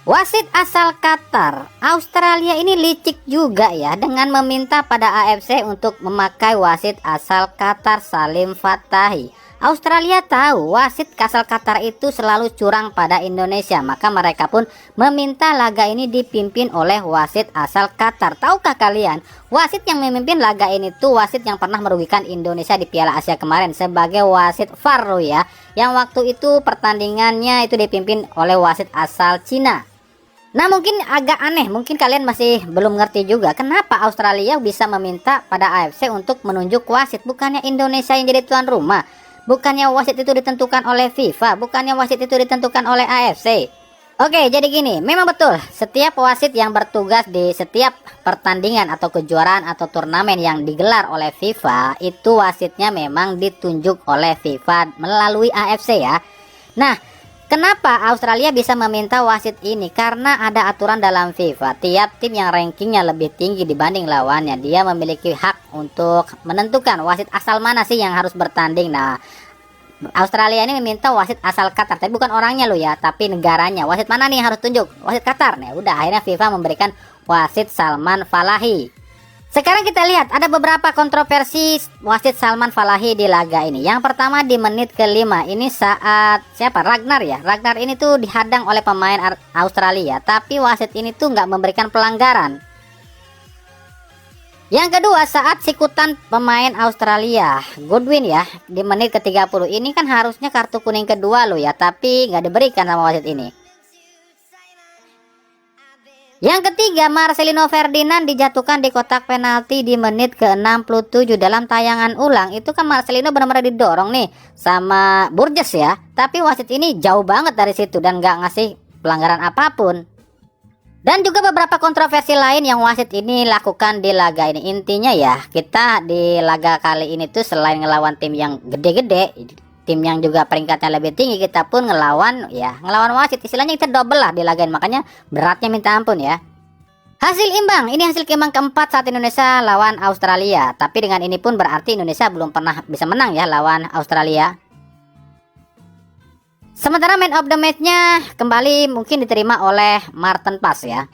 Wasit asal Qatar, Australia ini licik juga ya dengan meminta pada AFC untuk memakai wasit asal Qatar Salim Fatahi. Australia tahu wasit asal Qatar itu selalu curang pada Indonesia, maka mereka pun meminta laga ini dipimpin oleh wasit asal Qatar. Tahukah kalian, wasit yang memimpin laga ini tuh wasit yang pernah merugikan Indonesia di Piala Asia kemarin sebagai wasit VAR loh ya. Yang waktu itu pertandingannya itu dipimpin oleh wasit asal Cina. Nah, mungkin agak aneh, mungkin kalian masih belum ngerti juga kenapa Australia bisa meminta pada AFC untuk menunjuk wasit. Bukannya Indonesia yang jadi tuan rumah, bukannya wasit itu ditentukan oleh FIFA, bukannya wasit itu ditentukan oleh AFC. Oke, jadi gini, memang betul setiap wasit yang bertugas di setiap pertandingan atau kejuaraan atau turnamen yang digelar oleh FIFA, itu wasitnya memang ditunjuk oleh FIFA melalui AFC ya. Nah, kenapa Australia bisa meminta wasit ini? Karena ada aturan dalam FIFA, tiap tim yang rankingnya lebih tinggi dibanding lawannya, dia memiliki hak untuk menentukan wasit asal mana sih yang harus bertanding. Nah, Australia ini meminta wasit asal Qatar, tapi bukan orangnya loh ya, tapi negaranya. Wasit mana nih yang harus tunjuk? Wasit Qatar. Nah, udah akhirnya FIFA memberikan wasit Salman Falahi. Sekarang kita lihat ada beberapa kontroversi wasit Salman Falahi di laga ini. Yang pertama di menit ke-5 ini saat siapa? Ragnar ya. Ragnar ini tuh dihadang oleh pemain Australia, tapi wasit ini tuh nggak memberikan pelanggaran. Yang kedua saat sikutan pemain Australia Goodwin ya di menit ke-30 ini kan harusnya kartu kuning kedua loh ya, tapi nggak diberikan sama wasit ini. Yang ketiga, Marcelino Ferdinand dijatuhkan di kotak penalti di menit ke-67. Dalam tayangan ulang itu kan Marcelino benar-benar didorong nih sama Burgess ya, tapi wasit ini jauh banget dari situ dan nggak ngasih pelanggaran apapun. Dan juga beberapa kontroversi lain yang wasit ini lakukan di laga ini. Intinya ya, kita di laga kali ini tuh selain ngelawan tim yang gede-gede, tim yang juga peringkatnya lebih tinggi, kita pun ngelawan wasit. Istilahnya kita double lah di laga ini, makanya beratnya minta ampun ya. Hasil imbang, ini hasil imbang keempat saat Indonesia lawan Australia. Tapi dengan ini pun berarti Indonesia belum pernah bisa menang ya lawan Australia. Sementara man of the match-nya kembali mungkin diterima oleh Martin Paes ya.